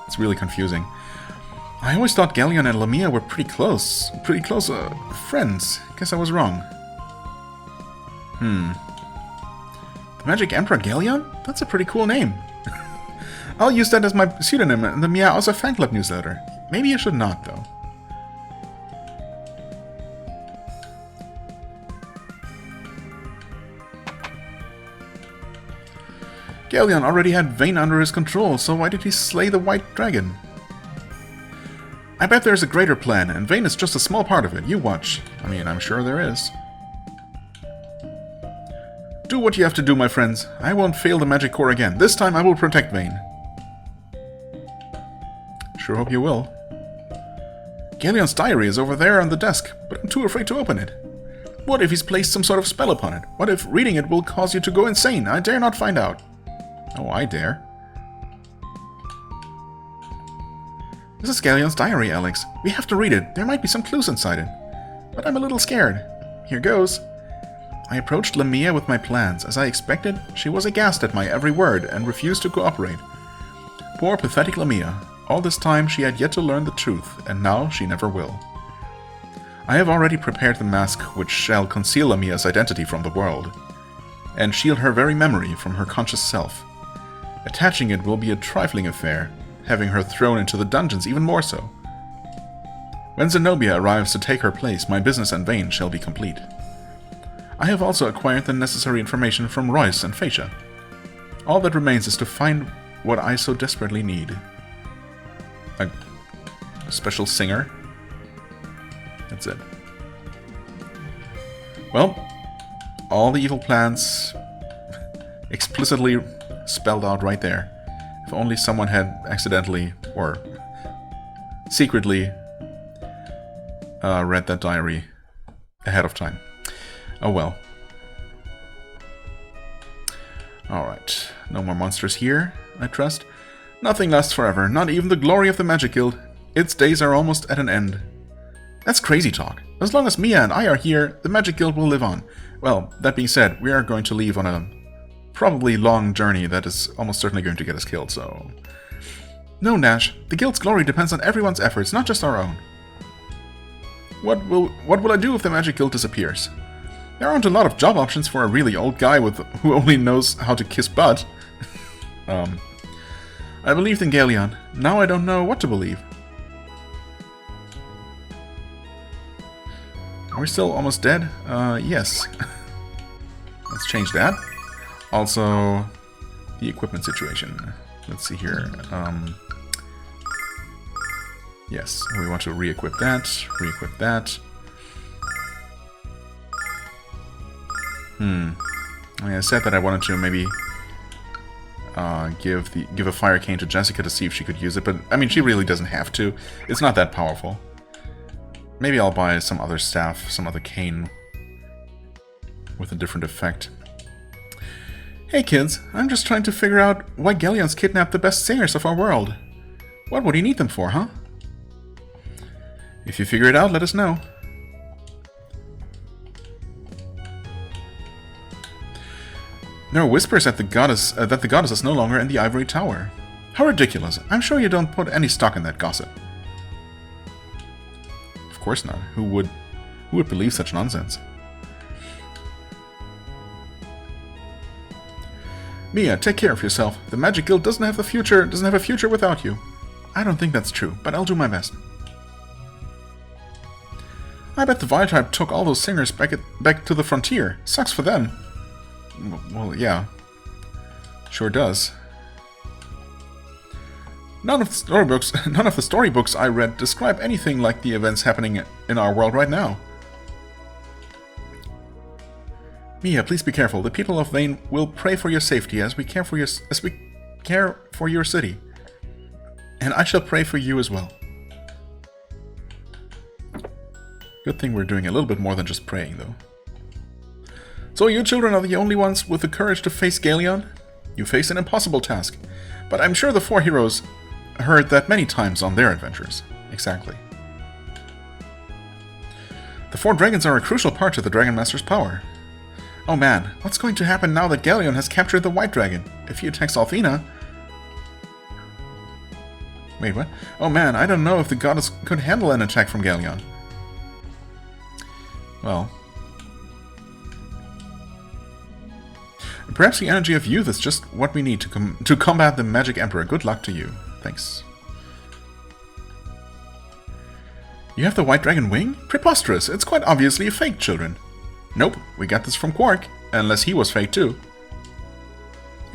A: It's really confusing. I always thought Ghaleon and Lamia were pretty close friends. Guess I was wrong. The Magic Emperor Ghaleon? That's a pretty cool name. I'll use that as my pseudonym in the Mia Elsa fan club newsletter. Maybe you should not, though. Ghaleon already had Vayne under his control, so why did he slay the White Dragon? I bet there's a greater plan, and Vayne is just a small part of it. You watch. I mean, I'm sure there is. Do what you have to do, my friends. I won't fail the Magic Corps again. This time I will protect Vayne. Sure hope you will. Ghaleon's diary is over there on the desk, but I'm too afraid to open it. What if he's placed some sort of spell upon it? What if reading it will cause you to go insane? I dare not find out. Oh, I dare. This is Ghaleon's diary, Alex. We have to read it. There might be some clues inside it. But I'm a little scared. Here goes. I approached Lamia with my plans. As I expected, she was aghast at my every word and refused to cooperate. Poor, pathetic Lamia. All this time she had yet to learn the truth, and now she never will. I have already prepared the mask which shall conceal Lamia's identity from the world, and shield her very memory from her conscious self. Attaching it will be a trifling affair, having her thrown into the dungeons even more so. When Xenobia arrives to take her place, my business and Vane shall be complete. I have also acquired the necessary information from Royce and Phaecia. All that remains is to find what I so desperately need. A special singer? That's it. Well, all the evil plans explicitly spelled out right there. If only someone had accidentally or secretly read that diary ahead of time. Oh well. Alright, no more monsters here, I trust. Nothing lasts forever, not even the glory of the Magic Guild. Its days are almost at an end. That's crazy talk. As long as Mia and I are here, the Magic Guild will live on. Well, that being said, we are going to leave on a probably long journey that is almost certainly going to get us killed, so... No, Nash. The Guild's glory depends on everyone's efforts, not just our own. What will I do if the Magic Guild disappears? There aren't a lot of job options for a really old guy who only knows how to kiss butt. I believed in Ghaleon. Now I don't know what to believe. Are we still almost dead? Yes. Let's change that. Also, the equipment situation. Let's see here. Yes, we want to re-equip that, re-equip that. I said that I wanted to maybe give a fire cane to Jessica to see if she could use it, but I mean she really doesn't have to. It's not that powerful. Maybe I'll buy some other staff, some other cane with a different effect. Hey kids, I'm just trying to figure out why Ghaleon's kidnapped the best singers of our world. What would he need them for, huh? If you figure it out, let us know. There are whispers that the goddess is no longer in the ivory tower. How ridiculous. I'm sure you don't put any stock in that gossip. Of course not. Who would believe such nonsense? Mia, take care of yourself. The Magic Guild doesn't have a future without you. I don't think that's true, but I'll do my best. I bet the Vile Tribe took all those singers back to the frontier. Sucks for them. Well, yeah. Sure does. None of the storybooks I read describe anything like the events happening in our world right now. Mia, please be careful. The people of Vane will pray for your safety as we care for your city. And I shall pray for you as well. Good thing we're doing a little bit more than just praying, though. So you children are the only ones with the courage to face Ghaleon? You face an impossible task, but I'm sure the four heroes heard that many times on their adventures. Exactly. The four dragons are a crucial part to the Dragon Master's power. Oh man, what's going to happen now that Ghaleon has captured the White Dragon? If he attacks Althena... Wait, what? Oh man, I don't know if the goddess could handle an attack from Ghaleon. Well... Perhaps the energy of youth is just what we need to combat the Magic Emperor. Good luck to you. Thanks. You have the White Dragon wing? Preposterous! It's quite obviously a fake, children. Nope, we got this from Quark. Unless he was fake too.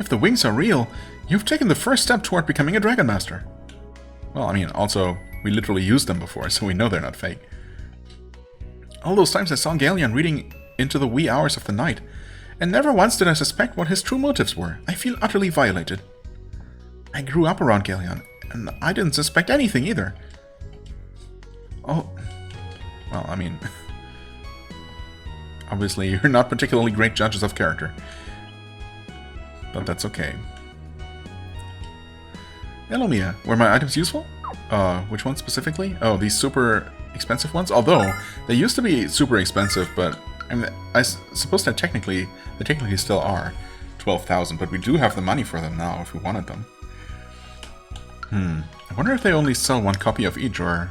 A: If the wings are real, you've taken the first step toward becoming a Dragon Master. Well, I mean, also, we literally used them before, so we know they're not fake. All those times I saw Ghaleon reading into the wee hours of the night, and never once did I suspect what his true motives were. I feel utterly violated. I grew up around Ghaleon, and I didn't suspect anything either. Oh, well, I mean... Obviously, you're not particularly great judges of character. But that's okay. Hello, Mia. Were my items useful? Which ones specifically? Oh, these super expensive ones? Although, they used to be super expensive, but I mean, I suppose that they technically still are 12,000, but we do have the money for them now if we wanted them. I wonder if they only sell one copy of each, or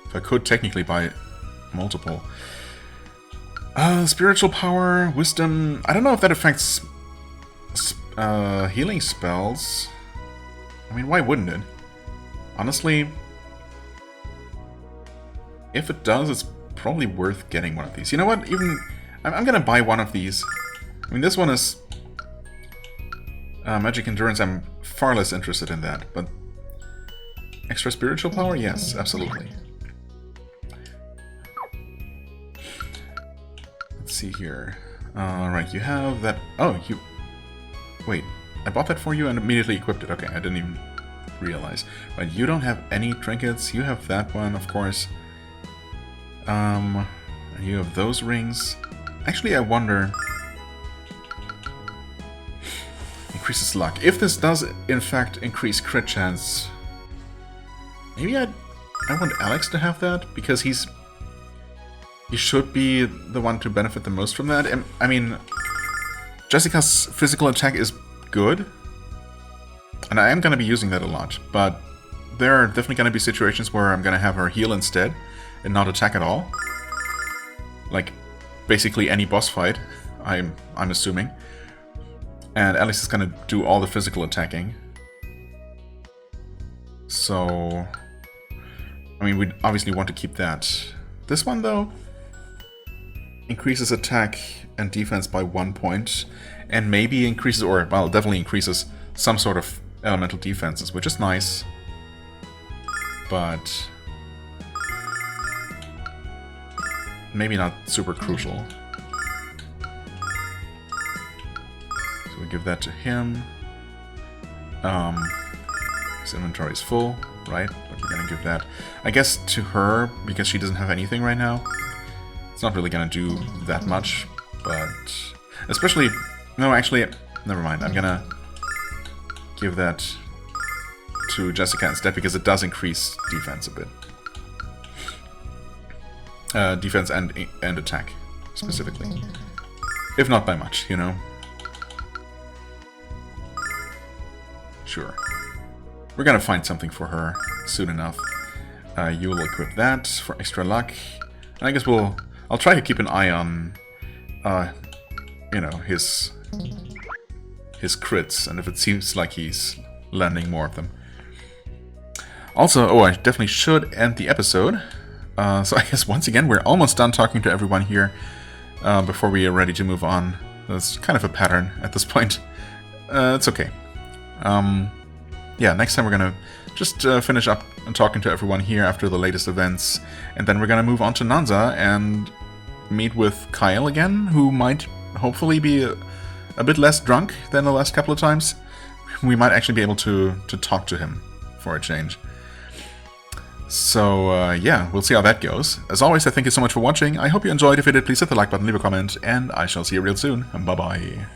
A: if I could technically buy multiple. Spiritual power, wisdom. I don't know if that affects healing spells. I mean, why wouldn't it? Honestly, if it does, it's probably worth getting one of these. You know what? Even I'm gonna buy one of these. I mean, this one is magic endurance. I'm far less interested in that, but extra spiritual power, yes, absolutely. Let's see here. Right, you have that. Oh, you. Wait, I bought that for you and immediately equipped it. Okay, I didn't even realize. Right, you don't have any trinkets. You have that one, of course. You have those rings. Actually, I wonder. Increases luck. If this does, in fact, increase crit chance, maybe I want Alex to have that, because he should be the one to benefit the most from that. And, I mean, Jessica's physical attack is good, and I am going to be using that a lot, but there are definitely going to be situations where I'm going to have her heal instead and not attack at all. Like, basically any boss fight, I'm assuming. And Alex is going to do all the physical attacking. So, I mean, we obviously want to keep that. This one, though, increases attack and defense by 1 point, and maybe increases, or, well, definitely increases some sort of elemental defenses, which is nice. But maybe not super crucial. So we give that to him. His inventory is full, right? But we're gonna give that, I guess, to her, because she doesn't have anything right now. It's not really gonna do that much, but especially, no, actually, never mind. I'm gonna give that to Jessica instead, because it does increase defense a bit. Defense and attack, specifically. If not by much, you know. Sure. We're gonna find something for her soon enough. You will equip that for extra luck. And I guess I'll try to keep an eye on, you know, his crits, and if it seems like he's landing more of them. Also, oh, I definitely should end the episode. So I guess once again we're almost done talking to everyone here before we are ready to move on. That's kind of a pattern at this point. It's okay. Yeah, next time we're gonna just finish up and talking to everyone here after the latest events, and then we're gonna move on to Nanza and meet with Kyle again, who might hopefully be a bit less drunk than the last couple of times. We might actually be able to talk to him for a change. So, yeah, we'll see how that goes. As always, I thank you so much for watching. I hope you enjoyed. If you did, please hit the like button, leave a comment, and I shall see you real soon. Bye-bye.